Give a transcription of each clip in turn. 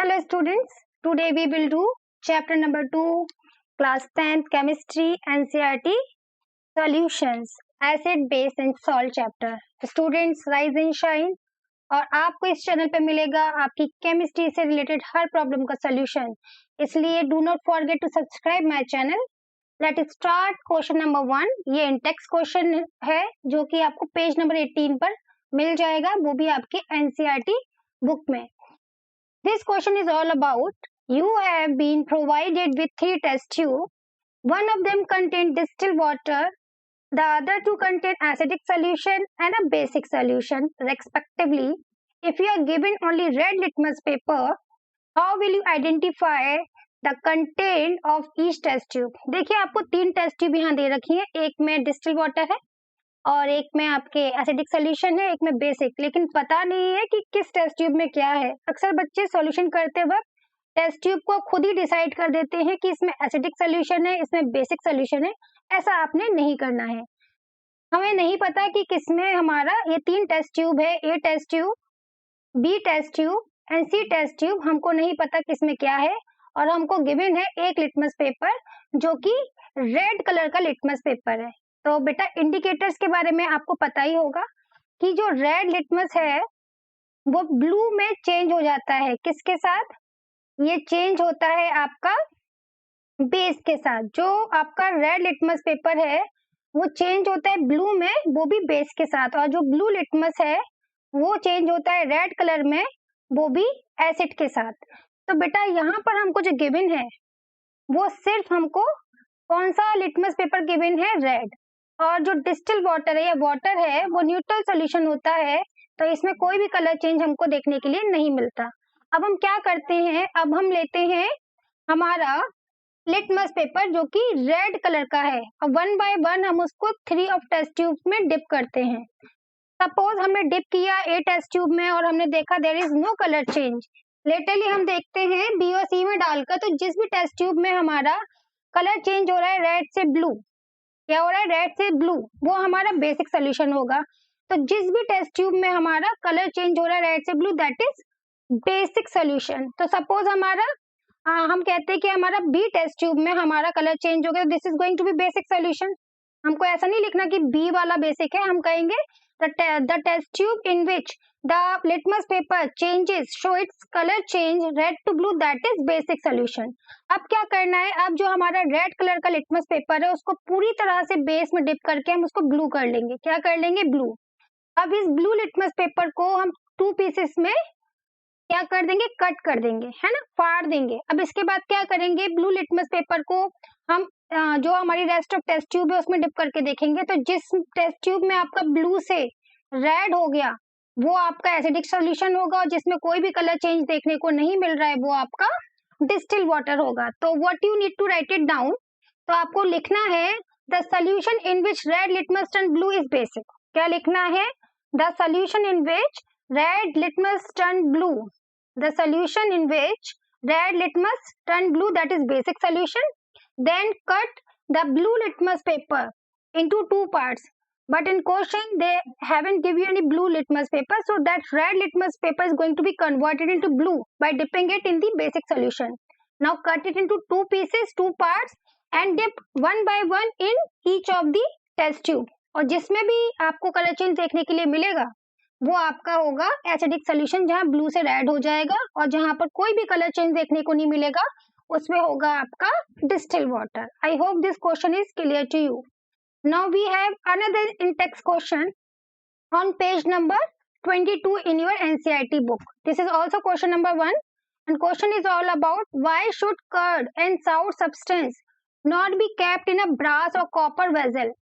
Hello students, today we will do chapter number 2, class 10th chemistry NCERT solutions, acid, base and salt chapter. Students rise and shine और आपको इस channel पे मिलेगा आपकी chemistry से related हर problem का सोल्यूशन, इसलिए do not forget to subscribe my channel. Let it start. Question number 1, ये इंटेक्स क्वेश्चन है जो कि आपको पेज नंबर 18 पर मिल जाएगा, वो भी आपके एनसीईआरटी बुक में. This question is all about you have been provided with 3 test tubes. One of them contain distilled water, the other 2 contain acidic solution and a basic solution respectively. If you are given only red litmus paper, how will you identify the content of each test tube? देखिए आपको 3 test tube यहाँ दे रखी है, एक में distil water है और एक में आपके एसिडिक सोल्यूशन है, एक में बेसिक, लेकिन पता नहीं है कि किस टेस्ट ट्यूब में क्या है. अक्सर बच्चे सॉल्यूशन करते वक्त टेस्ट ट्यूब को खुद ही डिसाइड कर देते हैं कि इसमें एसिडिक सोल्यूशन है, इसमें बेसिक सोल्यूशन है. ऐसा आपने नहीं करना है. हमें नहीं पता कि किसमें हमारा ये 3 टेस्ट ट्यूब है, A test tube, B test tube and C test tube. हमको नहीं पता किसमें क्या है और हमको गिवन है एक लिटमस पेपर जो कि रेड कलर का लिटमस पेपर है. तो बेटा इंडिकेटर्स के बारे में आपको पता ही होगा कि जो रेड लिटमस है वो ब्लू में चेंज हो जाता है. किसके साथ? ये चेंज होता है आपका बेस के साथ. जो आपका रेड लिटमस पेपर है वो चेंज होता है ब्लू में, वो भी बेस के साथ. और जो ब्लू लिटमस है वो चेंज होता है रेड कलर में, वो भी एसिड के साथ. तो बेटा यहाँ पर हमको जो गिवन है वो सिर्फ हमको कौन सा लिटमस पेपर गिवन है? रेड. और जो डिस्टिल वाटर है या वाटर है वो न्यूट्रल सोल्यूशन होता है, तो इसमें कोई भी कलर चेंज हमको देखने के लिए नहीं मिलता. अब हम क्या करते हैं, अब हम लेते हैं हमारा लिटमस पेपर जो कि रेड कलर का है और 1 बाय 1 हम उसको 3 ऑफ टेस्ट ट्यूब में डिप करते हैं. सपोज हमने डिप किया ए टेस्ट ट्यूब में और हमने देखा there is no colour change. Latterly हम देखते हैं बी और सी में डालकर, तो जिस भी टेस्ट ट्यूब में हमारा कलर चेंज हो रहा है रेड से ब्लू, क्या हो रहा है? रेड से ब्लू, वो हमारा बेसिक सोल्यूशन होगा. तो जिस भी टेस्ट ट्यूब में हमारा कलर चेंज हो रहा है रेड से blue, that is basic solution. तो सपोज हमारा हम कहते हैं कि हमारा बी टेस्ट ट्यूब में हमारा कलर चेंज हो गया, this is going to be basic solution. हमको ऐसा नहीं लिखना कि बी वाला बेसिक है, हम कहेंगे the test tube in which the litmus paper changes show its color change red to blue, that is basic solution. अब क्या करना है, अब जो हमारा रेड कलर का लिटमस पेपर है उसको पूरी तरह से बेस में डिप करके हम उसको ब्लू कर लेंगे. क्या कर लेंगे? ब्लू. अब इस ब्लू लिटमस पेपर को हम 2 पीसेस में क्या कर देंगे? कट कर देंगे, है ना, फाड़ देंगे. अब इसके बाद क्या करेंगे, ब्लू लिटमस पेपर को हम जो हमारी रेस्ट ऑफ टेस्ट ट्यूब है उसमें डिप करके देखेंगे. तो जिस टेस्ट ट्यूब में आपका ब्लू से रेड हो गया वो आपका एसिडिक सॉल्यूशन होगा, और जिसमें कोई भी कलर चेंज देखने को नहीं मिल रहा है वो आपका डिस्टिल वाटर होगा. तो what you need to write it down, तो आपको लिखना है the solution in which red litmus turn blue is basic. क्या लिखना है? The solution in which red litmus turn blue, the solution in which red litmus turn blue, that is basic solution. Then cut the blue litmus paper into 2 parts. But in question they haven't given you any blue litmus paper, so that red litmus paper is going to be converted into blue by dipping it in the basic solution. Now cut it into 2 pieces, 2 parts and dip 1 by 1 in each of the test tube. और जिसमें भी आपको colour change देखने के लिए मिलेगा वो आपका होगा एसिडिक सोल्यूशन, जहां ब्लू से रेड हो जाएगा, और जहां पर कोई भी कलर चेंज देखने को नहीं मिलेगा उसमें होगा आपका distil water. I hope this question is clear to you. Now we have another in-text question on page number 22 in your NCERT book. This is also question number 1 and question is all about why should curd and sour substance not be kept in a brass or copper vessel.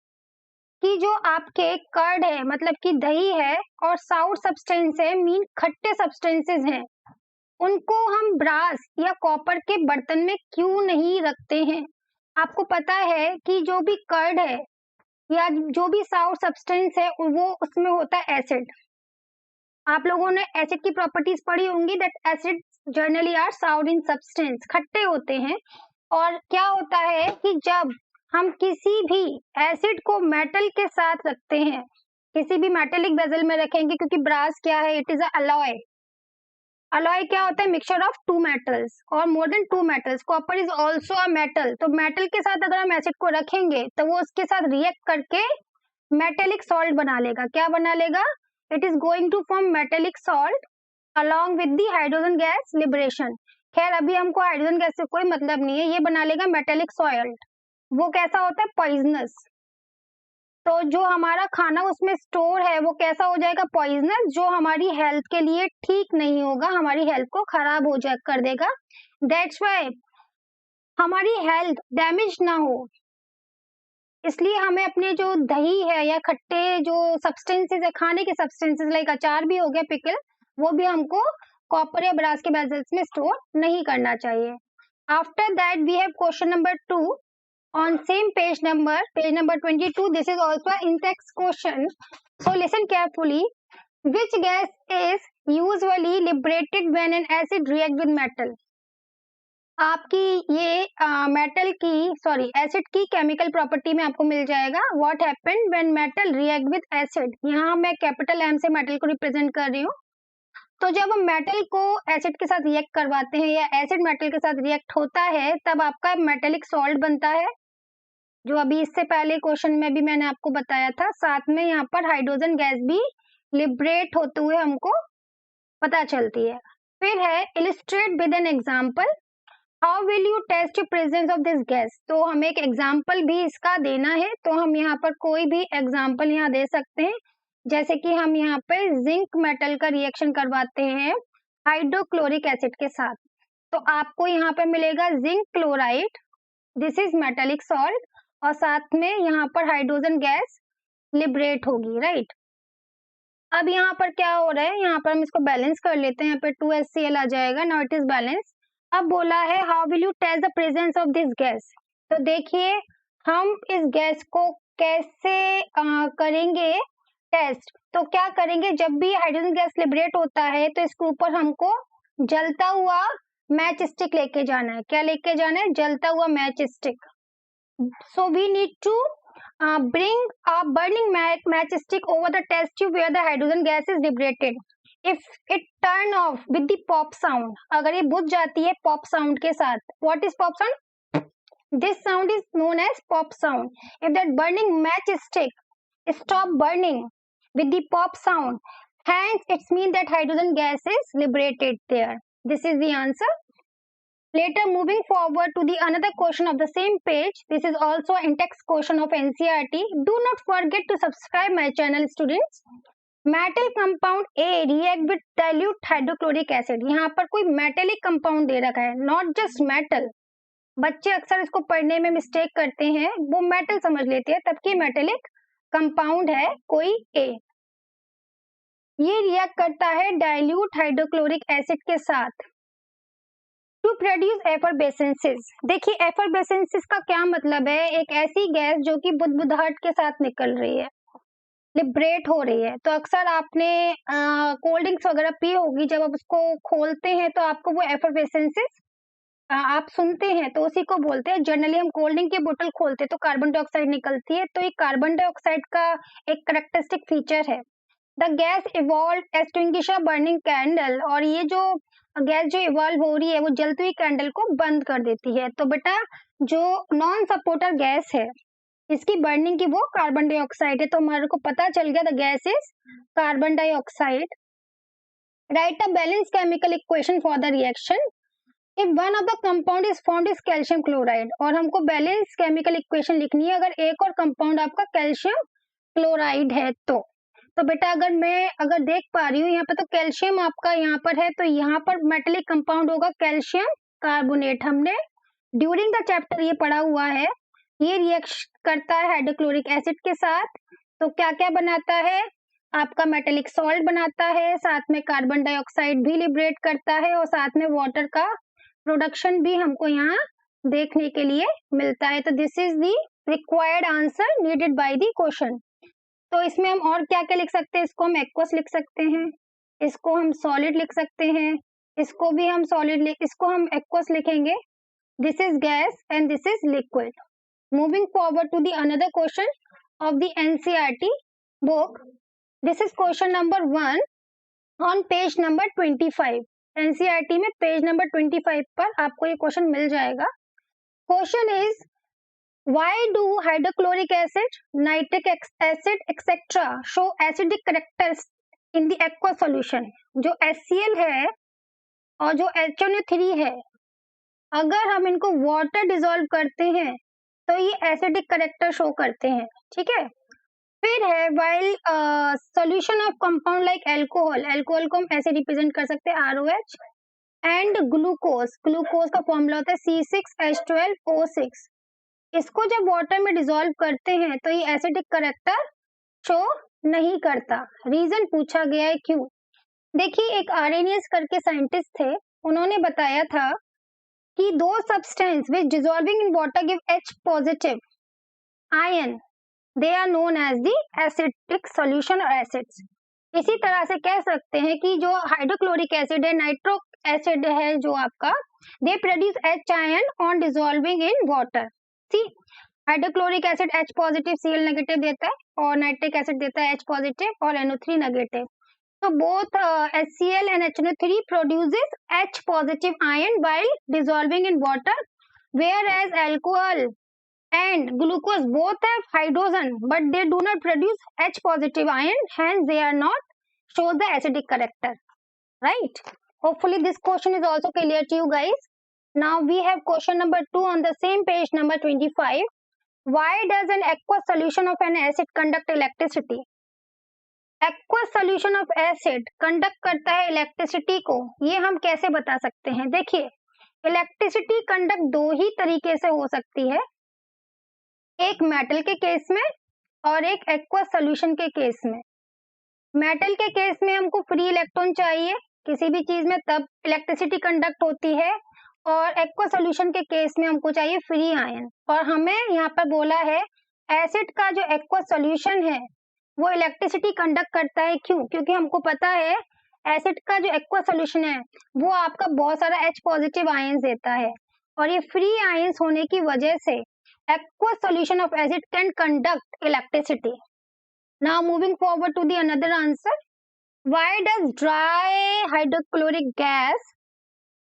कि जो आपके curd है मतलब कि दही है और साउर substance है मीन खट्टे सब्सटेंसेस हैं, उनको हम ब्रास या कॉपर के बर्तन में क्यों नहीं रखते हैं? आपको पता है कि जो भी कर्ड है या जो भी साउर सब्सटेंस है वो उसमें होता है एसिड. आप लोगों ने एसिड की प्रॉपर्टीज पढ़ी होंगी, that acid generally are sour in substance, खट्टे होते हैं. और क्या होता है कि जब हम किसी भी एसिड को मेटल के साथ रखते हैं, किसी भी मेटेलिक वेसल में रखेंगे, क्योंकि ब्रास क्या है, it is a alloy, alloy क्या होता है? मिक्सचर ऑफ टू मेटल्स और more than two metals. Copper is also a metal. तो मेटल के साथ अगर हम एसिड को रखेंगे तो वो उसके साथ रिएक्ट करके मेटेलिक सॉल्ट बना लेगा। क्या बना लेगा? It is going to form metallic salt along with the hydrogen gas liberation. खैर अभी हमको हाइड्रोजन गैस से कोई मतलब नहीं है, ये बना लेगा मेटेलिक सॉल्ट। वो कैसा होता है? पॉइजनस। तो जो हमारा खाना उसमें स्टोर है वो कैसा हो जाएगा? पॉइजनस, जो हमारी हेल्थ के लिए ठीक नहीं होगा, हमारी हेल्थ को खराब हो जा कर देगा। दैट्स वाई हमारी हेल्थ डैमेज ना हो, इसलिए हमें अपने जो दही है या खट्टे जो सब्सटेंसेस है, खाने के सब्सटेंसेस लाइक अचार भी हो गया, पिकल, वो भी हमको कॉपर या ब्रास के वेसल्स में स्टोर नहीं करना चाहिए। After that we have question number 2 on same page number 22. This is also an in-text question, so listen carefully. Which gas is usually liberated when an acid react with metal? आपकी ये metal की acid की chemical property में आपको मिल जाएगा। What happened when metal react with acid. यहाँ मैं capital M से मेटल को रिप्रेजेंट कर रही हूँ। तो जब हम मेटल को एसिड के साथ रिएक्ट करवाते हैं या एसिड मेटल के साथ रिएक्ट होता है, तब आपका मेटेलिक सॉल्ट बनता है, जो अभी इससे पहले क्वेश्चन में भी मैंने आपको बताया था। साथ में यहाँ पर हाइड्रोजन गैस भी लिबरेट होते हुए हमको पता चलती है। फिर है illustrate with an example. How will you test presence of this gas. तो हमें एक एग्जाम्पल भी इसका देना है, तो हम यहाँ पर कोई भी एग्जाम्पल यहाँ दे सकते हैं। जैसे कि हम यहाँ पे जिंक मेटल का रिएक्शन करवाते हैं हाइड्रोक्लोरिक एसिड के साथ, तो आपको यहाँ पे मिलेगा zinc chloride, this is metallic salt, और साथ में यहाँ पर हाइड्रोजन गैस लिबरेट होगी, राइट। अब यहाँ पर क्या हो रहा है? यहाँ पर हम इसको बैलेंस कर लेते हैं। यहाँ पे 2HCl आ जाएगा, नाउ इट इज बैलेंस। अब बोला है how will you test the presence of this gas. तो देखिए हम इस गैस को कैसे करेंगे टेस्ट। तो क्या करेंगे, जब भी हाइड्रोजन गैस लिबरेट होता है तो इसके ऊपर हमको जलता हुआ मैच स्टिक लेके जाना है। क्या लेके जाना है? जलता हुआ match stick. So we need to bring a burning matchstick over the test tube where the hydrogen gas is liberated. If it turn off with the pop sound, अगर ये बुझ जाती है pop sound के साथ, what is pop sound? This sound is known as pop sound. If that burning matchstick stop burning with the pop sound, hence it means that hydrogen gas is liberated there. This is the answer. Later, moving forward to the another question of the same page. This is also an in-text question of NCERT. Do not forget to subscribe my channel, students. Metal compound A react with dilute hydrochloric acid. यहाँ पर कोई metallic compound दे रखा है, not just metal. बच्चे अक्सर इसको पढ़ने में मिस्टेक करते हैं, वो मेटल समझ लेते हैं, तबकि मेटेलिक कंपाउंड है कोई A। ये रिएक्ट करता है डाइल्यूट हाइड्रोक्लोरिक एसिड के साथ टू प्रोड्यूस एफरवेसेंसेस। देखिए एफरवेसेंसेस का क्या मतलब है? एक ऐसी गैस जो कि बुदबुदाहट के साथ निकल रही है, लिबरेट हो रही है। तो अक्सर आपने कोल्ड ड्रिंक्स वगैरह पी होगी, जब आप उसको खोलते हैं तो आपको वो एफरवेसेंसेस आप सुनते हैं, तो उसी को बोलते हैं। जनरली हम कोल्ड ड्रिंक की बोतल खोलते हैं तो कार्बन डाइऑक्साइड निकलती है, तो ये कार्बन डाइऑक्साइड का एक कैरेक्टरिस्टिक फीचर है। The gas evolve extinguish a burning candle, और ये जो गैस जो इवॉल्व हो रही है वो जलती हुई कैंडल को बंद कर देती है। तो बेटा जो नॉन सपोर्टर गैस है इसकी बर्निंग की वो कार्बन डाइऑक्साइड है, तो हमारे को पता चल गया the gas is carbon dioxide. Right a balance chemical equation for the reaction. If one of the compound is found is calcium chloride, और हमको बैलेंस केमिकल इक्वेशन लिखनी है अगर एक और कंपाउंड आपका कैल्शियम क्लोराइड है तो बेटा अगर देख पा रही हूँ यहाँ पे तो कैल्शियम आपका यहाँ पर है, तो यहाँ पर मेटेलिक कंपाउंड होगा कैल्शियम कार्बोनेट। हमने ड्यूरिंग द चैप्टर ये पढ़ा हुआ है। ये रिएक्ट करता है हाइड्रोक्लोरिक एसिड के साथ, तो क्या क्या बनाता है? आपका मेटेलिक सॉल्ट बनाता है, साथ में कार्बन डाइऑक्साइड भी लिबरेट करता है, और साथ में वाटर का प्रोडक्शन भी हमको यहाँ देखने के लिए मिलता है। तो this is the required answer needed by the question. तो इसमें हम और क्या क्या लिख सकते हैं? इसको हम एक्वस लिख सकते हैं, इसको हम सॉलिड लिख सकते हैं, इसको भी हम इसको हम एक्वस लिखेंगे। This is gas and this is liquid. Moving forward to the another question of the NCERT book. This is question number 1 on page number 25. NCERT में पेज नंबर 25 पर आपको ये क्वेश्चन मिल जाएगा। Question is why do hydrochloric acid, nitric acid etcetera show acidic characters in the aqua solution. जो HCl है और जो HNO3 है, अगर हम इनको वाटर डिसॉल्व करते हैं तो ये एसिडिक कैरेक्टर शो करते हैं, ठीक है। फिर है while solution of compound like alcohol, alcohol को हम ऐसे रिप्रेजेंट कर सकते हैं ROH, एंड ग्लूकोज, ग्लूकोज का फॉर्मूला होता है C6H12O6। इसको जब वाटर में डिसॉल्व करते हैं तो ये एसिडिक कैरेक्टर शो नहीं करता। रीजन पूछा गया है क्यों। देखिए, एक आरेनियस करके साइंटिस्ट थे, उन्होंने बताया था कि दो substance which dissolving in water give H positive ion, they are known as the acidic solution और एसिड्स। इसी तरह से कह सकते हैं कि जो हाइड्रोक्लोरिक एसिड है, नाइट्रो एसिड है जो आपका, they produce H ion on dissolving in water. See, hydrochloric acid H positive Cl negative देता है और नाइट्रिक एसिड देता है H पॉजिटिव और NO3 negative. So both HCl and HNO3 produces H positive ion while dissolving in water, whereas alcohol and glucose both have hydrogen, but they do not produce H positive ion, hence they are not show the acidic character, right? Hopefully this question is also clear to you guys. Now we have question number 2 on the same page number 25. Why does an aqueous solution of an acid conduct electricity? Aqueous solution of acid conduct करता है electricity को, ये हम कैसे बता सकते हैं। देखिए, इलेक्ट्रिसिटी कंडक्ट दो ही तरीके से हो सकती है, एक मेटल के केस में और एक एक्वस सॉल्यूशन के केस में। मेटल के केस में हमको फ्री इलेक्ट्रॉन चाहिए किसी भी चीज में, तब इलेक्ट्रिसिटी कंडक्ट होती है, और एक्वस सॉल्यूशन के केस में हमको चाहिए फ्री आयन। और हमें यहाँ पर बोला है एसिड का जो एक्वस सॉल्यूशन है वो इलेक्ट्रिसिटी कंडक्ट करता है। क्यों? क्योंकि हमको पता है एसिड का जो एक्वस सॉल्यूशन है वो आपका बहुत सारा H पॉजिटिव आयंस देता है, और ये फ्री आयंस होने की वजह से aqueous solution of acid can conduct electricity. Now moving forward to the another answer, why does dry hydrochloric gas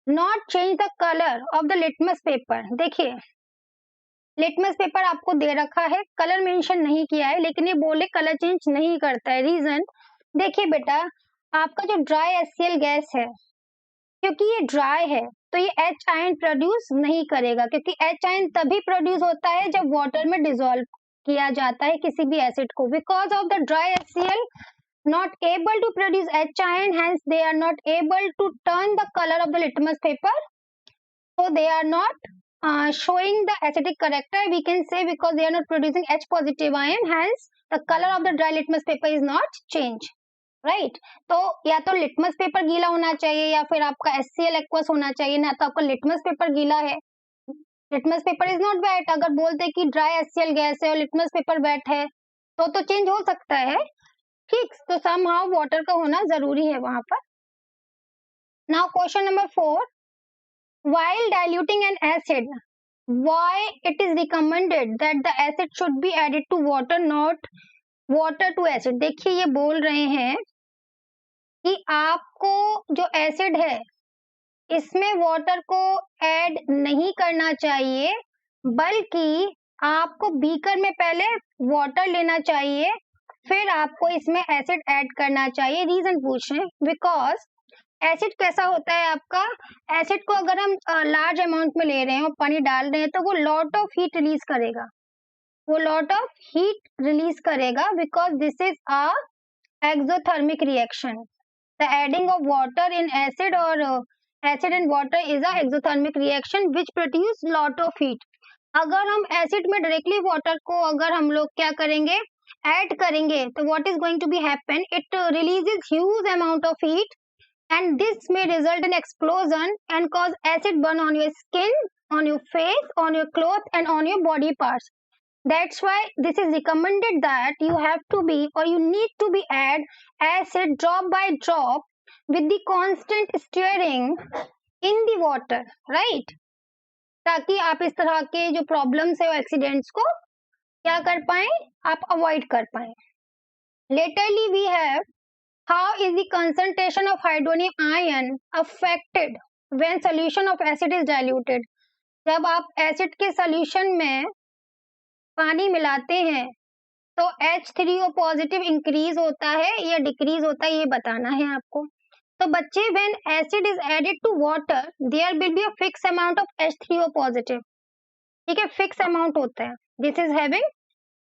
not change the colour of the litmus paper. देखिए, litmus paper आपको दे रखा है, colour mention नहीं किया है, लेकिन ये बोले कलर चेंज नहीं करता है। रीजन देखिए बेटा, आपका जो ड्राई HCl गैस है, क्योंकि ये ड्राई है तो ये H आयन प्रोड्यूस नहीं करेगा, क्योंकि H आयन तभी प्रोड्यूस होता है जब वाटर में डिसॉल्व किया जाता है किसी भी एसिड को। Because of the dry HCl not able to produce H ion, hence they are not able to turn the color of the litmus paper, so they are not showing the acidic character, we can say, because they are not producing H positive ion, hence the color of the dry litmus paper is not change, right? तो या तो litmus paper गीला होना चाहिए या फिर आपका HCl aqueous होना चाहिए ना, तो आपका लिटमस पेपर गीला है, litmus paper is not wet. अगर बोलते कि ड्राई HCl गैस है और लिटमस पेपर वेट है तो चेंज हो सकता है, ठीक। तो समहाउ वाटर का होना जरूरी है वहां पर। Now question number 4, while diluting an acid, why it is recommended that the acid should be added to water, not water to acid। देखिए, ये बोल रहे हैं कि आपको जो एसिड है इसमें वाटर को ऐड नहीं करना चाहिए, बल्कि आपको बीकर में पहले वाटर लेना चाहिए, फिर आपको इसमें एसिड ऐड करना चाहिए। रीजन पूछ रहे हैं, बिकॉज एसिड कैसा होता है आपका, एसिड को अगर हम लार्ज अमाउंट में ले रहे हैं और पानी डाल रहे हैं तो वो लॉट ऑफ हीट रिलीज करेगा, वो लॉट ऑफ हीट रिलीज करेगा, because this is a exothermic reaction. The adding of water in acid or acid and water is a exothermic reaction which produce lot of heat. अगर हम acid में directly water को अगर हम लोग क्या करेंगे, ऐड करेंगे, तो what is going to be happen, it releases huge amount of heat, and this may result in explosion and cause acid burn on your skin, on your face, on your clothes and on your body parts. That's why this is recommended that you have to be, or you need to be add acid drop by drop with the constant stirring in the water, right? ताकि आप इस तरह के जो problems है accidents को क्या कर पाए, आप अवॉइड कर पाए। Latterly we have how is the concentration of hydronium ion affected when solution of acid is diluted? जब आप एसिड के सॉल्यूशन में पानी मिलाते हैं तो H3O पॉजिटिव इंक्रीज होता है या डिक्रीज होता है, ये बताना है आपको। तो बच्चे, when acid is added to water there will be a fix amount of H3O positive. ठीक है, फिक्स अमाउंट होता है, this is having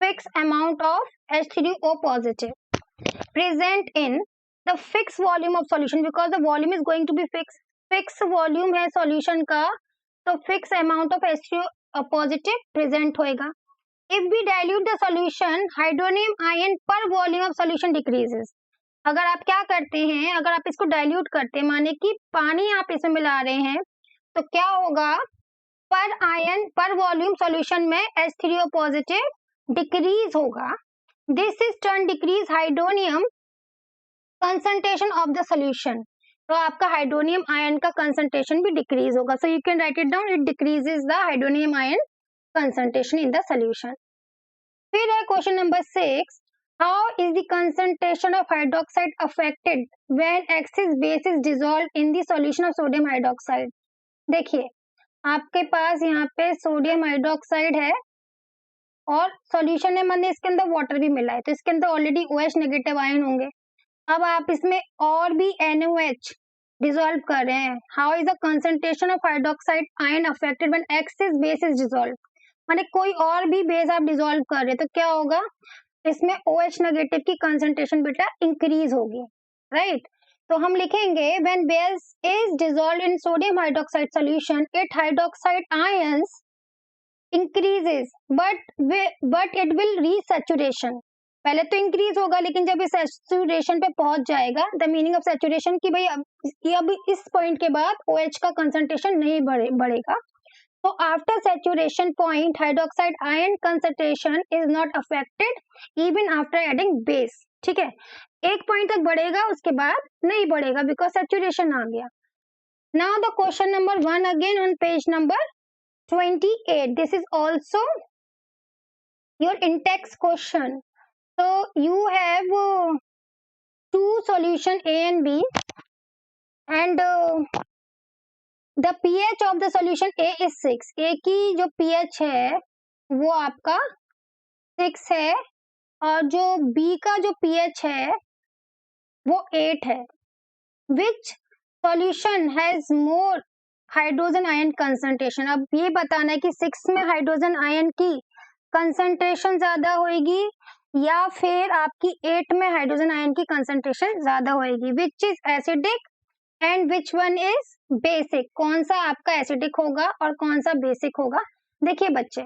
fix amount of H3O positive present in the fix volume of solution because the volume is going to be fix. Fix volume है solution का, तो fix amount of H3O positive present होएगा। If we dilute the solution, hydronium ion per volume of solution decreases. अगर आप क्या करते हैं, अगर आप इसको डाइल्यूट करते हैं, माने कि पानी आप इसमें मिला रहे हैं, तो क्या होगा, पर आयन पर वॉल्यूम सॉल्यूशन में H3O पॉजिटिव डिक्रीज होगा। This is turn decrease hydronium concentration of the solution. तो आपका हाइड्रोनियम आयन का कंसंट्रेशन भी डिक्रीज होगा। So you can write it down, it decreases the hydronium ion concentration in the solution. फिर है question number 6, how is the concentration of hydroxide affected when axis base is dissolved in the solution of sodium hydroxide? देखिए, आपके पास यहाँ पे sodium hydroxide है और solution है, मतलब इसके अंदर वाटर भी मिला है, तो इसके अंदर ऑलरेडी OH नेगेटिव आयन होंगे। अब आप इसमें और भी NOH डिसॉल्व कर रहे हैं। How is the concentration of hydroxide ion affected when axis base is dissolved? माने कोई और भी बेस आप डिसॉल्व कर रहे हैं, तो क्या होगा, इसमें OH नेगेटिव की कंसंट्रेशन बेटा इंक्रीज होगी, राइट? तो हम लिखेंगे when base is dissolved in sodium hydroxide solution it hydroxide ions increases but it will reach saturation. पहले तो इंक्रीज होगा, लेकिन जब इस सैचुरेशन पे पहुंच जाएगा, द मीनिंग ऑफ सैचुरेशन की भाई अब इस पॉइंट के बाद OH का कंसंट्रेशन नहीं बढ़ेगा। So after saturation point, hydroxide ion concentration is not affected even after adding base. ठीक है, एक पॉइंट तक बढ़ेगा, उसके बाद नहीं बढ़ेगा बिकॉज सैचुरेशन आ गया। Now the question number 1 again on page number 28. This is also your in-text question. So you have two solution A and B, and the pH of the solution A is 6. A की जो pH है वो आपका 6 है और जो B का जो pH है वो 8 है। Which solution has more hydrogen ion concentration? अब ये बताना है कि 6 में हाइड्रोजन आयन की कंसंट्रेशन ज्यादा होगी या फिर आपकी 8 में हाइड्रोजन आयन की कंसंट्रेशन ज्यादा होगी। Which is acidic and which one is basic? कौन सा आपका एसिडिक होगा और कौन सा बेसिक होगा? देखिए बच्चे,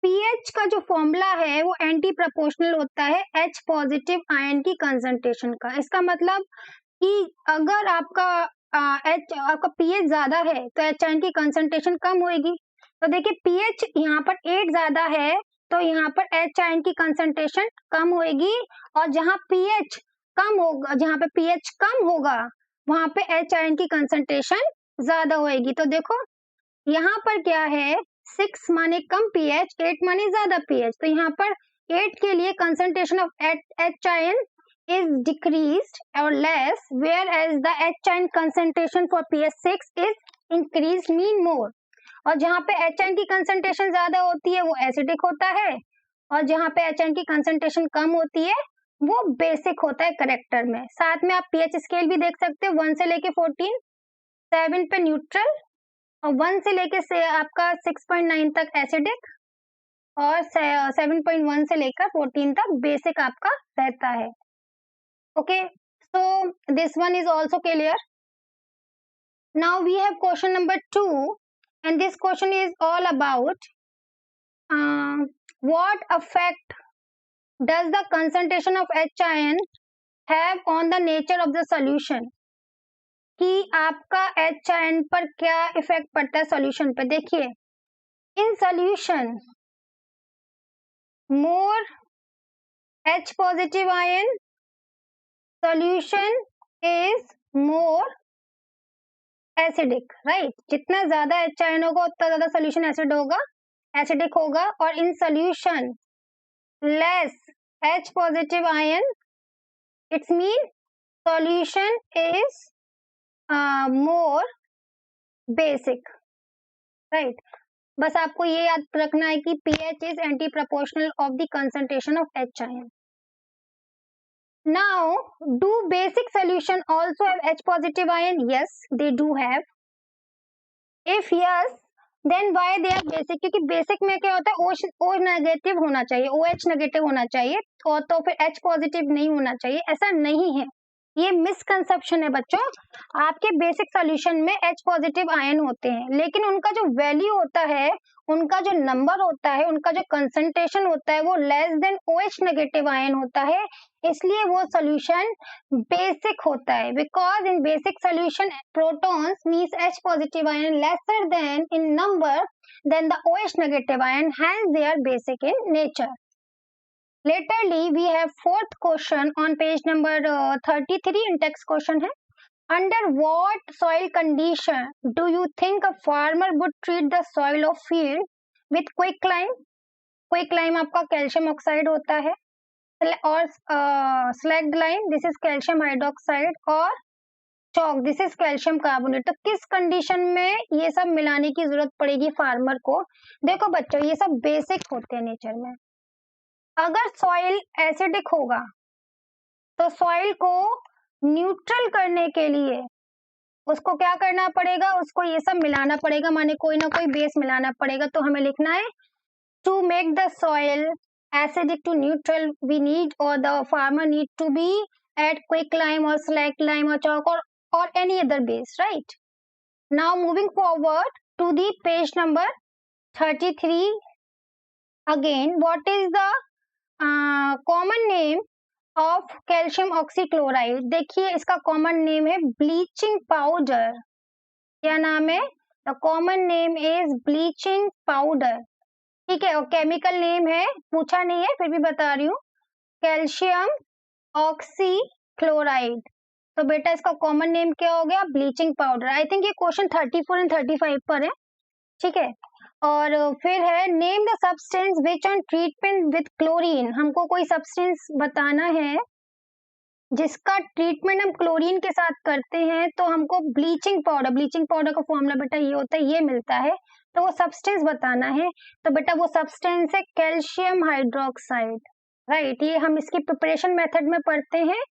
पीएच का जो फॉर्मूला है वो एंटी प्रोपोर्शनल होता है H पॉजिटिव आयन की कंसंट्रेशन का। इसका मतलब कि अगर आपका पीएच ज्यादा है तो H आयन की कंसंट्रेशन कम होगी। तो देखिए, पीएच यहाँ पर 8 ज्यादा है तो यहाँ पर H आयन की कंसंट्रेशन कम होगी, और जहाँ पीएच कम होगा, जहाँ पे पीएच कम होगा वहां पे H आयन की कंसंट्रेशन ज्यादा होगी। तो देखो यहाँ पर क्या है, 6 माने कम पीएच, 8 माने ज्यादा पीएच। तो यहाँ पर 8 के लिए concentration of H ion is decreased or less, whereas the H ion concentration for pH6 is increased, mean more. और जहाँ पे H ion की concentration ज्यादा होती है वो एसिडिक होता है, और जहाँ पे H ion की concentration कम होती है वो बेसिक होता है करेक्टर में। साथ में आप पीएच स्केल भी देख सकते हो, 1 से लेके 14, 7 पे न्यूट्रल, और 1 से लेके से आपका 6.9 तक एसिडिक, और 7.1 से लेकर 14 तक बेसिक आपका रहता है। Okay, so this one is also clear. Now we have question number 2, and this question is all about what effect does the concentration of H ion have on the nature of the solution? कि आपका H ion पर क्या effect पड़ता है solution पे? देखिए, in solution more H positive ion solution is more acidic, right? जितना ज्यादा H आयन होगा उतना ज्यादा सॉल्यूशन एसिड होगा, एसिडिक होगा, और in solution less H positive ion, it's mean solution is more basic, right? बस आपको ये याद रखना है कि pH is anti proportional of the concentration of H ion. Now, do basic solution also have H positive ion? Yes, they do have. If yes, then why they are basic? क्योंकि basic में क्या होता है, O negative होना चाहिए, OH negative होना चाहिए, और तो फिर H पॉजिटिव नहीं होना चाहिए. ऐसा नहीं है, ये मिसकंसेप्शन है बच्चों. आपके बेसिक सॉल्यूशन में H पॉजिटिव आयन होते हैं, लेकिन उनका जो वैल्यू होता है, उनका जो नंबर होता है, उनका जो कंसंट्रेशन होता है, वो less than OH negative ion होता है. इसलिए वो सॉल्यूशन बेसिक होता है. Because in basic solution protons means H positive ion lesser than in number than the OH negative ion, hence they are basic in nature. Laterly, we have fourth question on page number 33 in text question है. Under what soil condition do you think a farmer would treat the soil of field with quicklime? Quicklime आपका calcium oxide होता है, और slagged lime this is calcium hydroxide, और चौक this is calcium carbonate. तो किस condition में ये सब मिलाने की जरूरत पड़ेगी फार्मर को? देखो बच्चों, ये सब बेसिक होते हैं नेचर में. अगर सॉइल एसिडिक होगा तो सॉइल को न्यूट्रल करने के लिए उसको क्या करना पड़ेगा? उसको ये सब मिलाना पड़ेगा, माने कोई ना कोई बेस मिलाना पड़ेगा. तो हमें लिखना है to make the soil acidic to neutral, we need, or the farmer need to be add quicklime or slacked lime or chalk or any other base, right? Now moving forward to the page number 33. Again, what is the common name of calcium oxychloride? देखिए इसका common name है bleaching powder. क्या नाम है? The common name is bleaching powder. ठीक है, और chemical name है, पूछा नहीं है फिर भी बता रही हूँ, कैल्शियम ऑक्सीक्लोराइड. तो बेटा इसका कॉमन नेम क्या हो गया? Bleaching powder. आई थिंक ये क्वेश्चन 34 एंड 35 पर है. ठीक है, और फिर है name the substance which on treatment with chlorine. हमको कोई सब्सटेंस बताना है जिसका ट्रीटमेंट हम क्लोरीन के साथ करते हैं, तो हमको ब्लीचिंग पाउडर का फॉर्मूला बेटा ये होता है, ये मिलता है. तो वो सब्सटेंस बताना है. तो बेटा वो सब्सटेंस है कैल्शियम हाइड्रोक्साइड, राइट. ये हम इसकी प्रिपरेशन मेथड में पढ़ते हैं,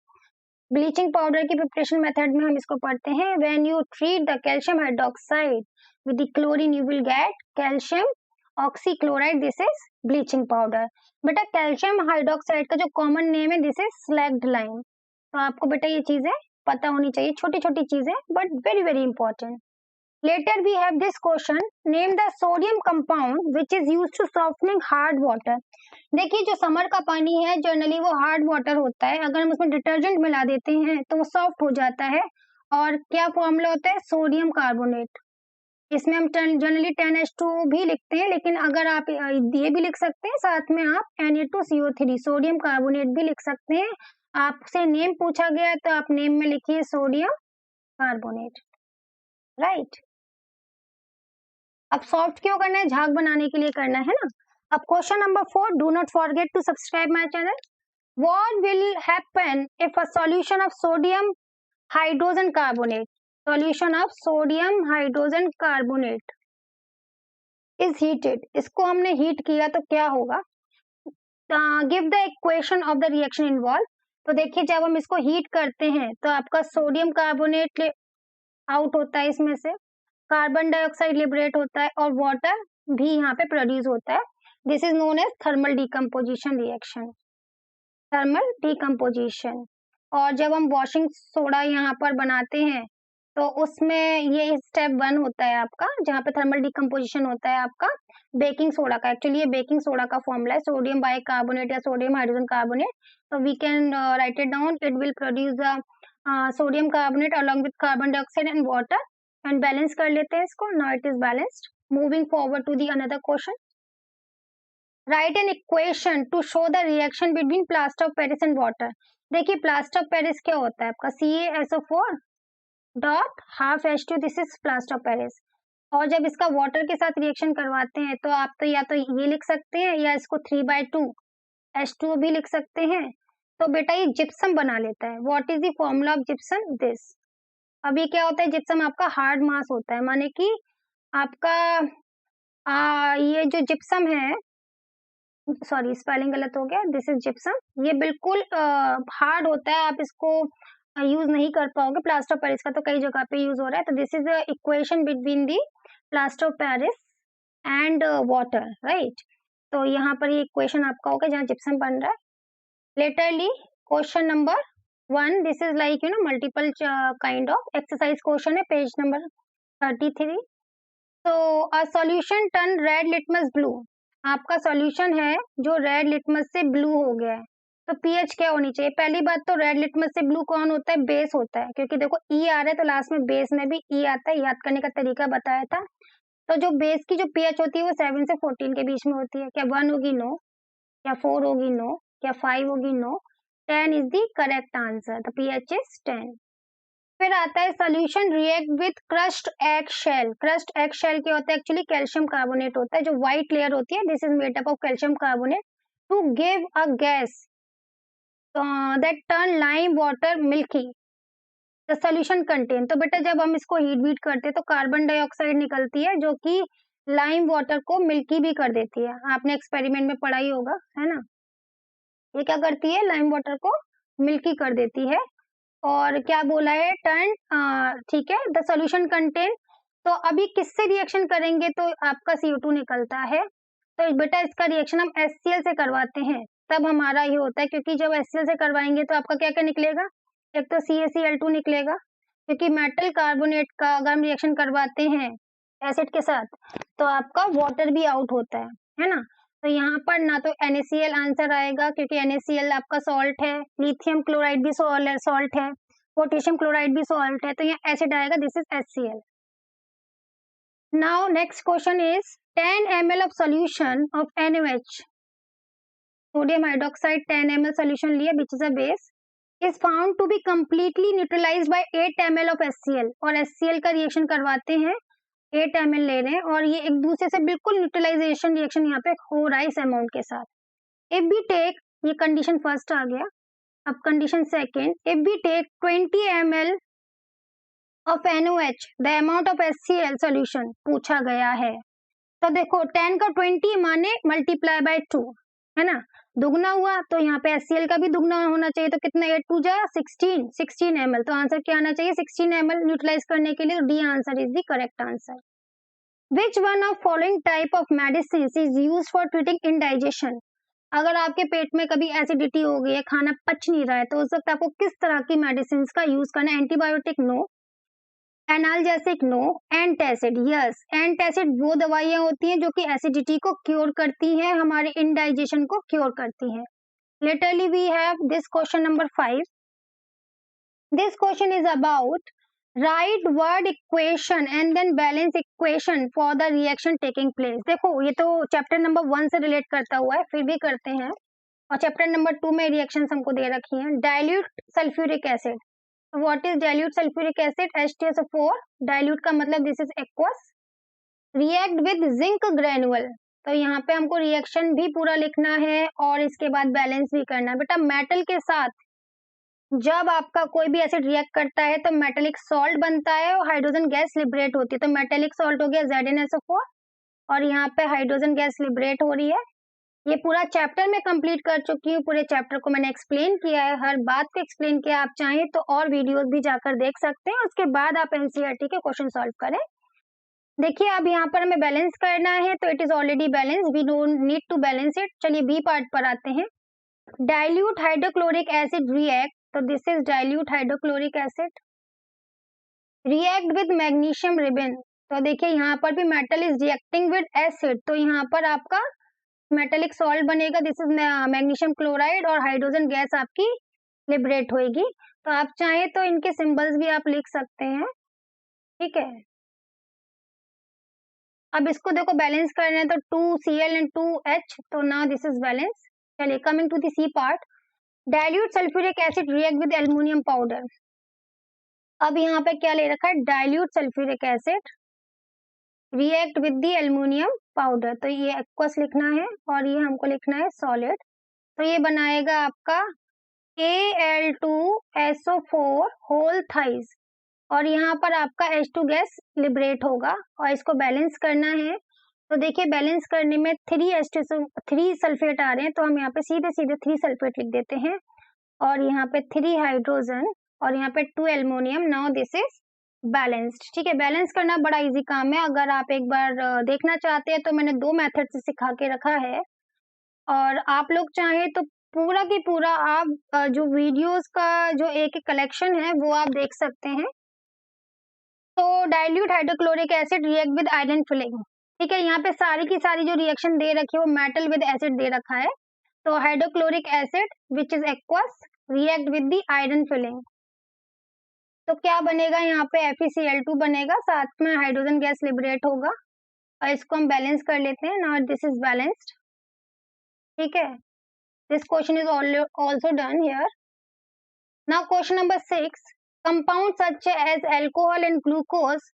ब्लीचिंग पाउडर की प्रिपरेशन मेथड में हम इसको पढ़ते हैं. When you treat the calcium hydroxide with the chlorine you will get calcium oxychloride, this is bleaching powder. बेटा कैल्शियम हाइड्रोक्साइड का जो कॉमन नेम है दिस इज स्लैग्ड लाइम. तो आपको बेटा ये चीजें पता होनी चाहिए, छोटी छोटी चीजें but very very important. Later we have this question, name the sodium compound which is used to softening hard water. देखिए जो समर का पानी है जनरली वो हार्ड वाटर होता है, अगर हम उसमें डिटर्जेंट मिला देते हैं तो वो सॉफ्ट हो जाता है. और क्या फॉर्मूला होता है? Sodium carbonate. इसमें हम जनरली 10H2 भी लिखते हैं, लेकिन अगर आप ये भी लिख सकते हैं, साथ में आप Na2CO3 सोडियम कार्बोनेट भी लिख सकते हैं. आपसे नेम पूछा गया तो आप नेम में लिखिए सोडियम कार्बोनेट, राइट. अब सॉफ्ट क्यों करना है? झाग बनाने के लिए करना है ना. अब question number 4, do not forget to subscribe my channel. What will happen if a solution of sodium hydrogen carbonate, solution of sodium hydrogen carbonate is heated. इसको हमने हीट किया तो क्या होगा? Give the equation of the reaction involve. तो देखिए जब हम इसको हीट करते हैं तो आपका सोडियम कार्बोनेट आउट होता है, इसमें से कार्बन डाइऑक्साइड लिबरेट होता है और वाटर भी यहाँ पे प्रोड्यूस होता है. This is known as thermal decomposition reaction, thermal decomposition. और जब हम वॉशिंग सोडा यहाँ पर बनाते हैं तो उसमें ये स्टेप 1 होता है आपका, जहाँ पे थर्मल डीकम्पोजिशन होता है आपका बेकिंग सोडा का. एक्चुअली ये बेकिंग सोडा का फॉर्मूला है, सोडियम बाइकार्बोनेट या सोडियम हाइड्रोजन कार्बोनेट. तो we can write it down, it will produce the sodium carbonate along with carbon dioxide and water. And balance कर लेते हैं इसको. Now it is balanced. Moving forward to the another question. Write an equation to show the reaction between plaster of Paris and water. देखिए plaster of Paris क्या होता है आपका? CaSO4 dot half H2, this is plaster of Paris. और जब इसका water के साथ रिएक्शन करवाते हैं तो आप तो या तो ये लिख सकते हैं या इसको 3/2 H2O भी लिख सकते हैं, तो बेटा ये जिप्सम बना लेता है। What is the formula of gypsum? This. अभी क्या होता है, जिप्सम आपका हार्ड मास होता है, माने कि आपका ये जो जिप्सम है, सॉरी स्पेलिंग गलत हो गया, दिस इज जिप्सम, ये बिल्कुल हार्ड होता है, आप इसको यूज नहीं कर पाओगे। प्लास्टर ऑफ पेरिस का तो कई जगह पे यूज हो रहा है। तो this is the equation between the plaster of Paris and water, right. तो यहाँ पर ये इक्वेशन आपका होगा जहाँ जिप्सम बन रहा है। Latterly question number 1, this is like you know multiple kind of exercise question है, पेज नंबर 33। तो a solution turn red litmus blue, आपका सॉल्यूशन है जो रेड लिटमस से ब्लू हो गया है, तो पीएच क्या होनी चाहिए? पहली बात तो रेड लिटमस से ब्लू कौन होता है? बेस होता है, क्योंकि देखो ई आ रहा है तो लास्ट में बेस में भी ई आता है, याद करने का तरीका बताया था। तो जो बेस की जो पीएच होती है वो 7 से 14 के बीच में होती है। क्या 1 होगी? नो। क्या 4 होगी? नो। क्या 5 होगी? No. 10 is the correct answer, the pH is 10। फिर आता है solution react with crushed egg shell. Crushed egg shell क्या होता है? एक्चुअली कैल्शियम कार्बोनेट होता है, जो व्हाइट लेयर होती है, this is made up of calcium carbonate to give a gas that turn lime water milky. The solution contain, तो बेटा जब हम इसको हीट बीट करते हैं तो कार्बन डाइऑक्साइड निकलती है जो कि लाइम वाटर को मिल्की भी कर देती है। आपने एक्सपेरिमेंट में पढ़ा ही होगा, है ना। ये क्या करती है? लाइम वाटर को मिल्की कर देती है। और क्या बोला है? टर्न, ठीक है। द सॉल्यूशन कंटेन, तो अभी किससे रिएक्शन करेंगे तो आपका CO2 निकलता है। तो बेटा इसका रिएक्शन हम HCl से करवाते हैं, तब हमारा ये होता है, क्योंकि जब HCl से करवाएंगे तो आपका क्या क्या निकलेगा? एक तो CaCl2 निकलेगा, क्योंकि मेटल कार्बोनेट का अगर हम रिएक्शन करवाते हैं एसिड के साथ तो आपका वाटर भी आउट होता है ना। तो यहाँ पर ना तो NaCl आंसर आएगा, क्योंकि NaCl आपका सॉल्ट है, लिथियम क्लोराइड भी सॉल्ट है, पोटेशियम क्लोराइड भी सॉल्ट है, तो यहाँ एसिड आएगा, this is HCl। Now next question is 10 ml of solution of NaOH, sodium hydroxide 10 ml solution लिया which is a base is found to be completely neutralized by 8 ml of HCl, और HCl का reaction करवाते हैं, 8 ml ले रहे हैं और ये एक दूसरे से बिल्कुल न्यूट्रलाइजेशन रिएक्शन यहाँ पे हो रहा है इस अमाउंट के साथ। इफ वी टेक, ये कंडीशन फर्स्ट आ गया, अब condition second, if we take 20 ml of NaOH the amount of HCl solution पूछा गया है। तो देखो 10 का 20 माने मल्टीप्लाई बाय 2, है ना, दुगना हुआ, तो यहाँ पे HCl का भी दुगना होना चाहिए, तो कितना 8 2 जा 16 ml, तो आंसर क्या आना चाहिए? 16 ml न्यूट्रलाइज करने के लिए, D answer is the correct answer. Which one of following type of medicine is use for treating indigestion, अगर आपके पेट में कभी एसिडिटी हो गई है, खाना पच नहीं रहा है, तो उस वक्त आपको किस तरह की मेडिसिन का यूज करना है? Antibiotic no, analgesic no, antacid yes. Antacid वो दवाइयां होती हैं जो कि एसिडिटी को क्योर करती हैं, हमारे इंडाइजेशन को क्योर करती हैं। Latterly we have this question number 5। This question is about write word equation and then balance equation for the reaction taking place. देखो ये तो चैप्टर नंबर 1 से रिलेट करता हुआ है, फिर भी करते हैं। और चैप्टर नंबर 2 में रिएक्शंस हमको दे रखी हैं। Dilute sulphuric acid, what is dilute sulphuric acid? H2SO4, dilute का मतलब this is aqueous. React with zinc granule, तो यहाँ पे हमको रिएक्शन भी पूरा लिखना है और इसके बाद बैलेंस भी करना है। बेटा मेटल के साथ जब आपका कोई भी एसिड रिएक्ट करता है तो मेटेलिक सॉल्ट बनता है और हाइड्रोजन गैस लिबरेट होती है, तो मेटेलिक सॉल्ट हो गया ZnSO4 और यहाँ पे हाइड्रोजन गैस लिबरेट हो रही है। ये पूरा चैप्टर में कंप्लीट कर चुकी हूँ, पूरे चैप्टर को मैंने एक्सप्लेन किया है, हर बात को एक्सप्लेन किया। आप चाहें तो और वीडियोस भी जाकर देख सकते हैं, उसके बाद आप एनसीईआरटी के क्वेश्चन सॉल्व करें। देखिए अब यहाँ पर हमें बैलेंस करना है, तो it is already balance, we don't need to balance it. चलिए बी पार्ट पर आते हैं। डाइल्यूट हाइड्रोक्लोरिक एसिड रिएक्ट, तो this is dilute hydrochloric acid, react with magnesium ribbon, तो देखिए यहाँ पर भी metal is reacting with acid, तो यहाँ पर आपका मेटेलिक सॉल्ट बनेगा, दिस इज मैग्नीशियम क्लोराइड और हाइड्रोजन गैस आपकी लिबरेट होएगी। तो आप चाहें तो इनके सिंबल्स भी आप लिख सकते हैं, ठीक है। अब इसको देखो बैलेंस करना है, तो 2Cl एंड 2H, तो नाउ दिस इज बैलेंस। चलिए coming to the C part, dilute sulphuric acid react with aluminium powder. अब यहाँ पे क्या ले रखा है? Dilute sulphuric acid react with the aluminium powder, तो ये एक्वस लिखना है और ये हमको लिखना है सॉलिड, तो ये बनाएगा आपका Al2SO4 होल थाइज, और यहाँ पर आपका H2 गैस लिबरेट होगा और इसको बैलेंस करना है। तो देखिए बैलेंस करने में 3 सल्फेट आ रहे हैं, तो हम यहाँ पे सीधे सीधे 3 सल्फेट लिख देते हैं और यहाँ पे 3 हाइड्रोजन और यहाँ पे 2 aluminium. Now this is balanced. ठीक है, बैलेंस करना बड़ा इजी काम है। अगर आप एक बार देखना चाहते हैं तो मैंने 2 मेथड से सिखा के रखा है, और आप लोग चाहें तो पूरा की पूरा आप जो वीडियोस का जो एक कलेक्शन है वो आप देख सकते हैं। तो dilute hydrochloric acid react with iron filling. ठीक है, यहाँ पे सारी की सारी जो रिएक्शन दे रखी है वो मेटल विद एसिड दे रखा है। तो hydrochloric acid which is aqueous react with the iron filling. तो क्या बनेगा, यहाँ पे FeCl2 बनेगा, साथ में हाइड्रोजन गैस लिबरेट होगा और इसको हम बैलेंस कर लेते हैं। Now this is balanced. ठीक है, this question is also done here. Now question number 6, compounds such as alcohol and glucose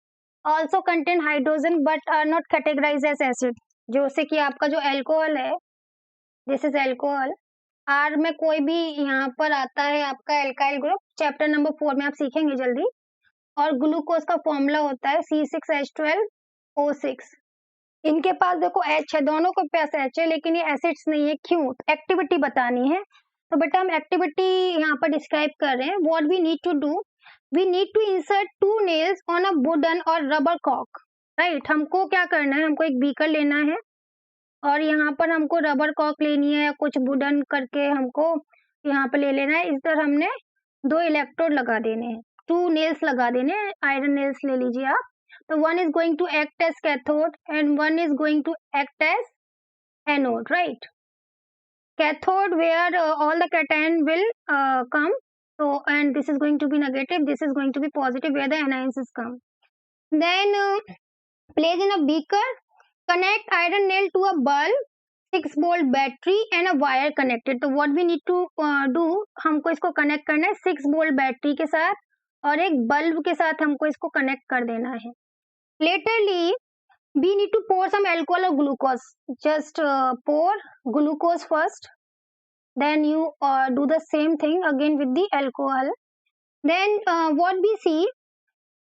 also contain hydrogen but are not categorized as acid। जैसे कि आपका जो अल्कोहल है, दिस इज अल्कोहल, आर में कोई भी यहाँ पर आता है आपका एल्काइल ग्रुप, चैप्टर नंबर 4 में आप सीखेंगे जल्दी। और ग्लूकोज का फॉर्मूला होता है C6H12O6। इनके पास देखो H है, दोनों के पास H है, लेकिन ये एसिड्स नहीं है। क्यों? एक्टिविटी बतानी है, तो बेटा हम एक्टिविटी यहाँ पर डिस्क्राइब कर रहे हैं। What we need to do, we need to insert 2 nails on a wooden or rubber कॉक। राइट, हमको क्या करना है, हमको एक बीकर लेना है और यहाँ पर हमको रबर कॉक लेनी है या कुछ वुडन करके हमको यहाँ पे ले लेना है। इस तरह हमने 2 इलेक्ट्रोड लगा देने हैं, 2 नेल्स लगा देने हैं, आयरन नेल्स ले लीजिए आप। तो one is going to act as cathode and one is going to act as anode, right? Cathode where all the cation will come, so and this is going to be negative, this is going to be positive where the anions is come. Then place in a beaker, connect iron nail to a bulb, 6-volt battery and a wire connected। तो what we need to do, हमको इसको connect करना है 6-volt battery के साथ और एक bulb के साथ हमको इसको कनेक्ट कर देना है। Laterly, we need to pour some alcohol or glucose. Just pour glucose first, then you do the same thing again with the alcohol. Then what we see,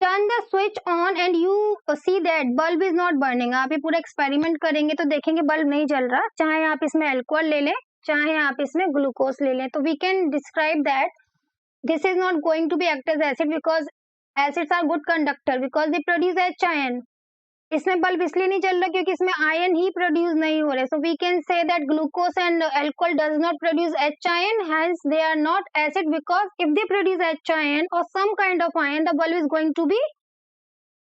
turn the switch on and you see that bulb is not burning। आप ये पूरा experiment करेंगे तो देखेंगे bulb नहीं जल रहा, चाहे आप इसमें अल्कोहल ले लें चाहे आप इसमें ग्लूकोज ले लें। तो we can describe that this is not going to be act as acid because acids are good conductor because they produce H ion. इसमें बल्ब इसलिए नहीं चल रहा क्योंकि इसमें आयन ही प्रोड्यूस नहीं हो रहे। So we can say that glucose and alcohol does not produce H ion, hence they are not acid because if they produce H ion or some kind of ion the bulb is going to be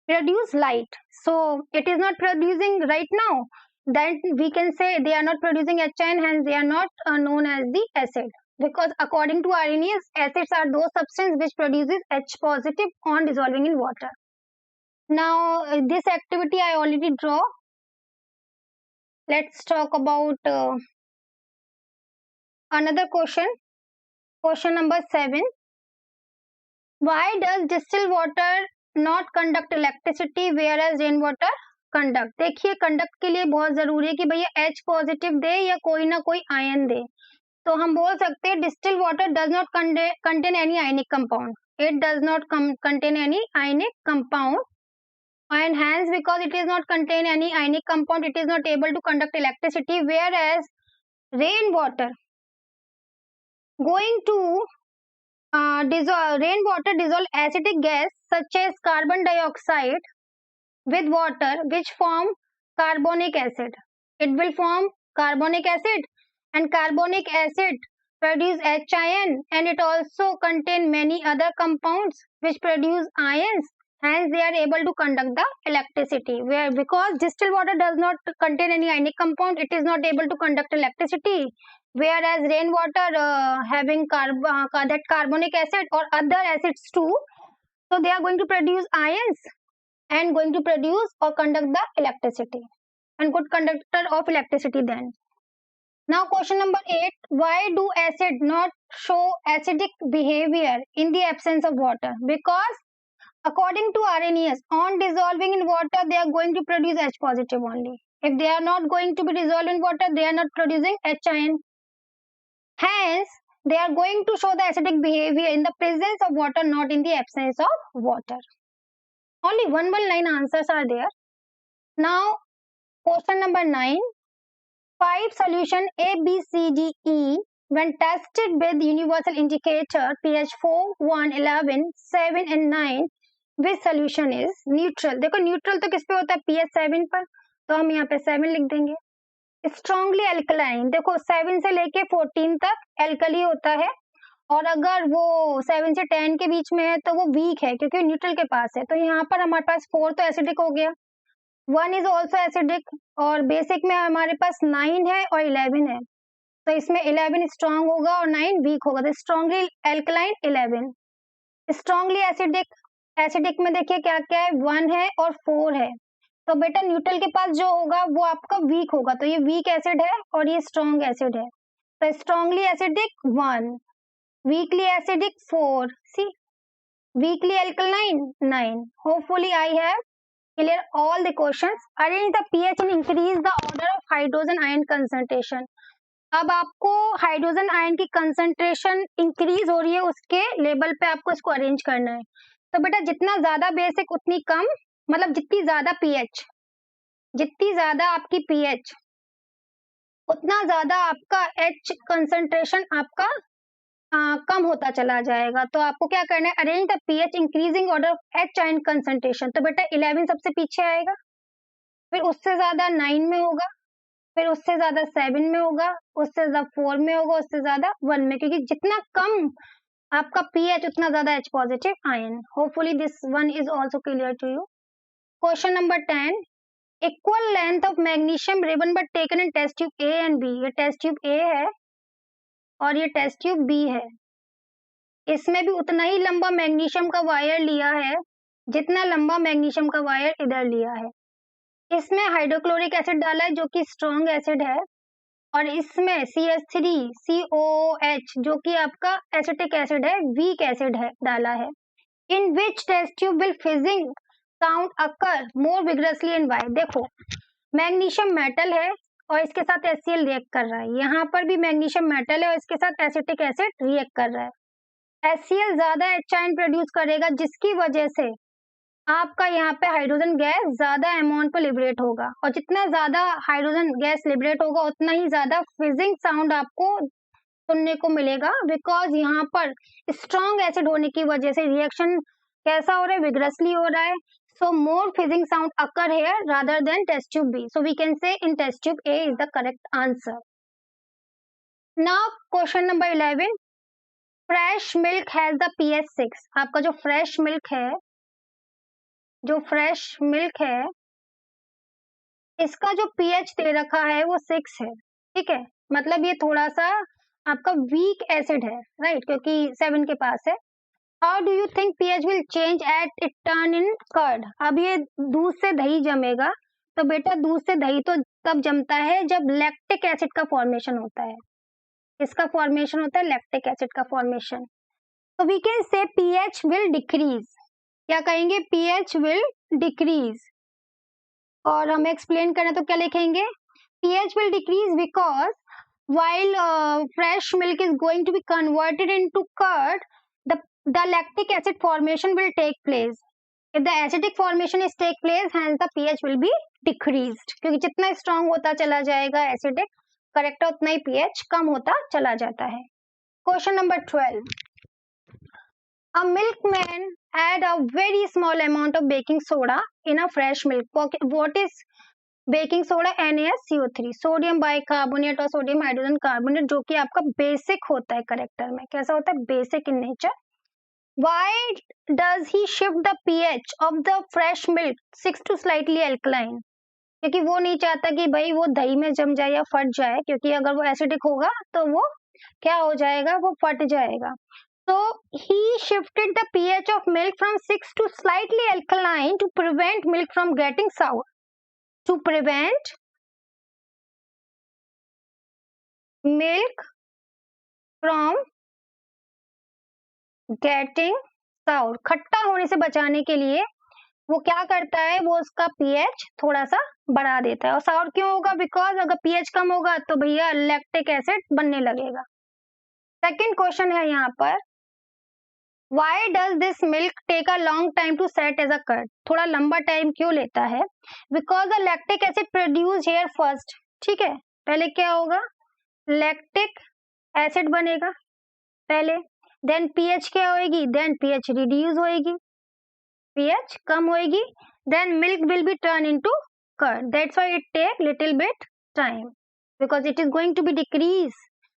produce light, so it is not producing right now, then we can say they are not producing H ion, hence they are not known as the acid, because according to Arrhenius, acids are those substances which produces H positive on dissolving in water. Now this activity I already draw. Let's talk about another question. Question number 7, why does distilled water not conduct electricity whereas rain water conduct. देखिए conduct के लिए बहुत जरूरी है कि भैया H positive दे या कोई ना कोई आयन दे। तो हम बोल सकते हैं distil water does not contain any ionic compound, it does not contain any ionic compound and hence because it is not contain any ionic compound it is not able to conduct electricity, whereas rain water going to rainwater dissolve acidic gas such as carbon dioxide with water which form carbonic acid. It will form carbonic acid and carbonic acid produce H ion and it also contain many other compounds which produce ions, hence they are able to conduct the electricity, where because distilled water does not contain any ionic compound it is not able to conduct electricity, whereas rainwater having that carbonic acid or other acids too, so they are going to produce ions and going to produce or conduct the electricity and good conductor of electricity then. Now question number 8, why do acid not show acidic behavior in the absence of water? Because according to Arrhenius, on dissolving in water they are going to produce H positive only. If they are not going to be dissolved in water they are not producing H ion. Hence, they are going to show the acidic behavior in the presence of water, not in the absence of water. Only one line answers are there. Now question number 9. 5 solution A, B, C, D, E when tested with universal indicator pH 4, 1, 11, 7 and 9 which solution is neutral. देखो neutral तो किस पे होता है, pH 7 पर, तो हम यहाँ पे 7 लिख देंगे. स्ट्रांगली एल्कलाइन, देखो 7 से लेके 14 तक एल्कली होता है, और अगर वो 7 से 10 के बीच में है तो वो वीक है क्योंकि न्यूट्रल के पास है. तो यहाँ पर हमारे पास 4 तो एसिडिक हो गया, 1 इज ऑल्सो एसिडिक, और बेसिक में हमारे पास 9 है और 11 है, तो इसमें 11 स्ट्रांग होगा और 9 वीक होगा. तो strongly alkaline 11. Strongly acidic, acidic में देखिए क्या क्या है, 1 है और 4 है. तो बेटा न्यूट्रल के पास जो होगा वो आपका वीक होगा, तो ये वीक एसिड है और ये स्ट्रॉन्ग एसिड है. तो strongly acidic 1, weakly acidic 4, see weakly alkaline 9. Hopefully I have clear all the questions. Arrange the pH and increase the order of hydrogen ion concentration. अब आपको हाइड्रोजन आयन की concentration increase हो रही है, उसके level पे आपको इसको अरेंज करना है. तो बेटा जितना ज्यादा बेसिक उतनी कम, मतलब जितनी ज्यादा पीएच, जितनी ज्यादा आपकी पीएच उतना ज्यादा आपका एच कंसंट्रेशन आपका कम होता चला जाएगा. तो आपको क्या करना है, arrange the pH increasing order of H ion concentration. तो बेटा 11 सबसे पीछे आएगा, फिर उससे ज्यादा 9 में होगा, फिर उससे ज्यादा 7 में होगा, उससे ज्यादा 4 में होगा, उससे ज्यादा 1 में, क्योंकि जितना कम आपका पीएच उतना ज्यादा H positive ion. Hopefully this one is also clear to you. Question number 10. Equal length of magnesium ribbon but taken in test tube A and B. ये टेस्ट ट्यूब ए है और ये टेस्ट ट्यूब बी है. इसमें भी उतना ही लंबा magnesium का वायर लिया है जितना लंबा मैग्नीशियम का वायर इधर लिया है. इसमें हाइड्रोक्लोरिक एसिड डाला है जो कि स्ट्रॉन्ग एसिड है, और इसमें CH3COOH जो कि आपका एसिटिक एसिड है, वीक एसिड है, डाला है. In which test tube will fizzing sound occur more vigorously and why. देखो मैग्नीशियम मेटल है और इसके साथ HCl रिएक्ट कर रहा है, यहाँ पर भी मैग्नीशियम मेटल है और इसके साथ एसिटिक एसिड रिएक्ट कर रहा है. HCl ज्यादा एच आयन प्रोड्यूस करेगा जिसकी वजह से आपका यहाँ पे हाइड्रोजन गैस ज्यादा अमाउंट पर लिबरेट होगा, और जितना ज्यादा हाइड्रोजन गैस लिबरेट होगा उतना ही ज्यादा फिजिंग साउंड आपको सुनने को मिलेगा, बिकॉज यहाँ पर स्ट्रॉन्ग एसिड होने की वजह से रिएक्शन कैसा हो रहा है, विग्रसली हो रहा है. So more fizzing sound occur here rather than test tube B. So we can say in test tube A is the correct answer. Now question number 11. Fresh milk has the pH 6. आपका जो fresh milk है, जो fresh milk है, इसका जो pH दे रखा है वो 6 है. ठीक है, मतलब ये थोड़ा सा आपका वीक एसिड है, राइट, क्योंकि 7 के पास है. How do you think pH will change at it turn in curd. अब ये दूध से दही जमेगा, तो बेटा दूध से दही तो तब जमता है जब लैक्टिक एसिड का फॉर्मेशन होता है. इसका फॉर्मेशन होता है लैक्टिक एसिड का फॉर्मेशन. तो we can say pH will decrease. क्या कहेंगे, pH विल डिक्रीज. और हमें एक्सप्लेन करना तो क्या लिखेंगे, pH will decrease because while fresh milk is going to be converted into curd, the lactic acid formation will take place. If the acidic formation is take place, hence the pH will be decreased. क्योंकि जितना strong होता चला जाएगा acidic corrector, उतना ही pH कम होता चला जाता है. Question number 12. A milkman add a very small amount of baking soda in a fresh milk. What is baking soda? NaSCO3, sodium bicarbonate और सोडियम हाइड्रोजन कार्बोनेट, जो कि आपका बेसिक होता है करेक्टर में. कैसा होता है, basic in nature. Why does he shift the pH of the fresh milk 6 to slightly alkaline. क्योंकि वो नहीं चाहता कि भाई वो दही में जम जाए या फट जाए, क्योंकि अगर वो एसिडिक होगा तो वो क्या हो जाएगा, वो फट जाएगा. So he shifted the pH of milk from 6 to slightly alkaline to prevent milk from getting sour. To prevent milk from getting sour, खट्टा होने से बचाने के लिए वो क्या करता है, वो उसका pH थोड़ा सा बढ़ा देता है. और sour क्यों होगा, बिकॉज अगर pH कम होगा तो भैया लैक्टिक एसिड बनने लगेगा. सेकेंड क्वेश्चन है यहाँ पर, why does this milk take a long time to set as a curd, थोड़ा लंबा टाइम क्यों लेता है? Because the lactic acid produce here first, ठीक है, पहले क्या होगा, लैक्टिक एसिड बनेगा पहले, देन पीएच क्या होएगी, देन पीएच रिड्यूस होएगी, पीएच कम होएगी, then milk will be turn into curd, that's why it take little bit time because it is going to be decrease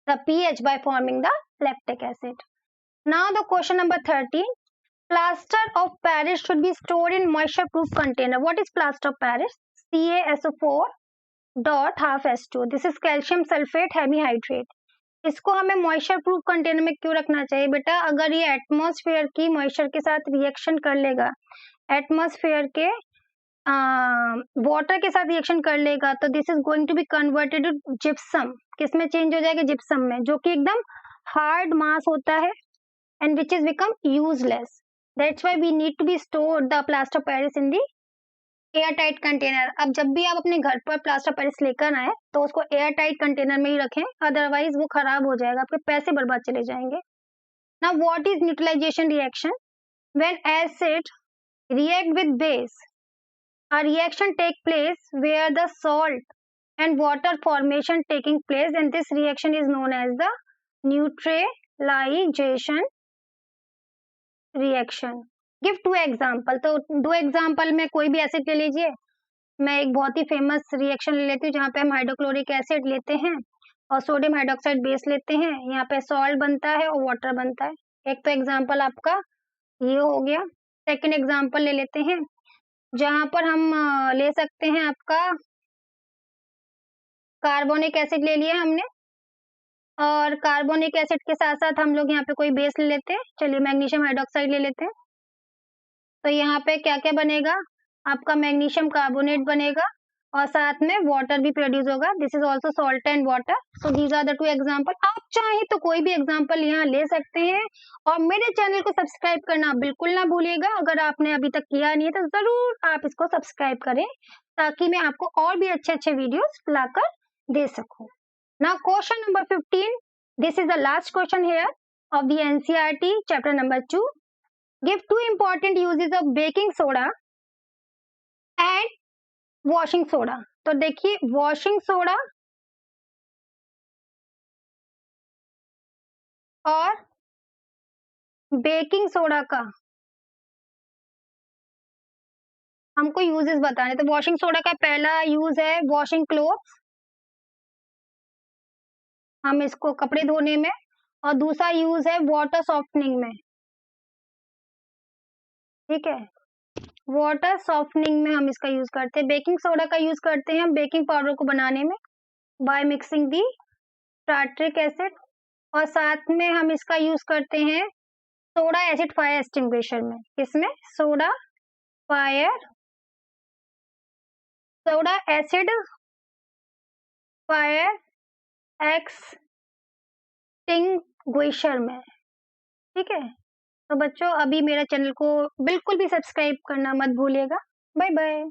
the pH by forming the lactic acid. Now the question number 13, plaster of Paris should be stored in moisture proof container. What is plaster of Paris? CaSO4 dot half H2. This is calcium sulfate hemihydrate. इसको हमें moisture proof container में क्यों रखना चाहिए बेटा? अगर ये atmosphere की मॉइस्चर के साथ रिएक्शन कर लेगा, एटमॉस्फेयर के वाटर के साथ रिएक्शन कर लेगा, तो this is going to be converted to gypsum, किसमें चेंज हो जाएगा, जिप्सम में, जो कि एकदम हार्ड मास होता है and which is become useless, that's why we need to be store the plaster Paris in the air tight container. अब जब भी आप अपने घर पर प्लास्टर पेरिस लेकर आए तो उसको एयर टाइट कंटेनर में ही रखें, अदरवाइज वो खराब हो जाएगा, आपके पैसे बर्बाद चले जाएंगे। Now what is neutralization reaction? When acid react with base, a reaction take place where the salt and water formation taking place, and this reaction is known as the neutralization reaction. Give two example. तो दो example में कोई भी acid ले लीजिए, मैं एक बहुत ही फेमस रिएक्शन ले लेती हूँ जहाँ पे हम हाइड्रोक्लोरिक एसिड लेते हैं और सोडियम हाइड्रोक्साइड बेस लेते हैं, यहाँ पे सॉल्ट बनता है और वाटर बनता है। एक तो एग्जाम्पल आपका ये हो गया। सेकेंड एग्जाम्पल ले लेते हैं जहां पर हम ले सकते हैं आपका कार्बोनिक एसिड ले लिया हमने, और कार्बोनिक एसिड के साथ साथ हम लोग यहाँ पे कोई बेस ले लेते हैं, चलिए मैग्नीशियम हाइड्रोक्साइड ले लेते हैं। तो यहाँ पे क्या क्या बनेगा, आपका मैग्नीशियम कार्बोनेट बनेगा और साथ में वाटर भी प्रोड्यूस होगा, this is also salt and water. So these are the two example. आप चाहें तो कोई भी एग्जाम्पल यहाँ ले सकते हैं और मेरे चैनल को सब्सक्राइब करना बिल्कुल ना भूलिएगा। अगर आपने अभी तक किया नहीं है तो जरूर आप इसको सब्सक्राइब करें ताकि मैं आपको और भी अच्छे अच्छे वीडियोस लाकर दे सकूं। Now question number 15, this is the last question here of the NCERT chapter number 2। Give two important uses of baking soda and washing soda. तो देखिए वॉशिंग सोडा और बेकिंग सोडा का हमको यूजेस बताने। तो वॉशिंग सोडा का पहला use है वॉशिंग क्लोथ्स, हम इसको कपड़े धोने में, और दूसरा यूज है वाटर सॉफ्टनिंग में, ठीक है, वाटर सॉफ्टनिंग में हम इसका यूज करते हैं। बेकिंग सोडा का यूज करते हैं हम बेकिंग पाउडर को बनाने में by mixing the tartaric acid, और साथ में हम इसका यूज करते हैं सोडा एसिड फायर एक्सटिंग्विशर में, किसमें, सोडा एसिड फायर एक्सटिंग्विशर में, ठीक है। तो बच्चों अभी मेरा चैनल को बिल्कुल भी सब्सक्राइब करना मत भूलिएगा। Bye bye.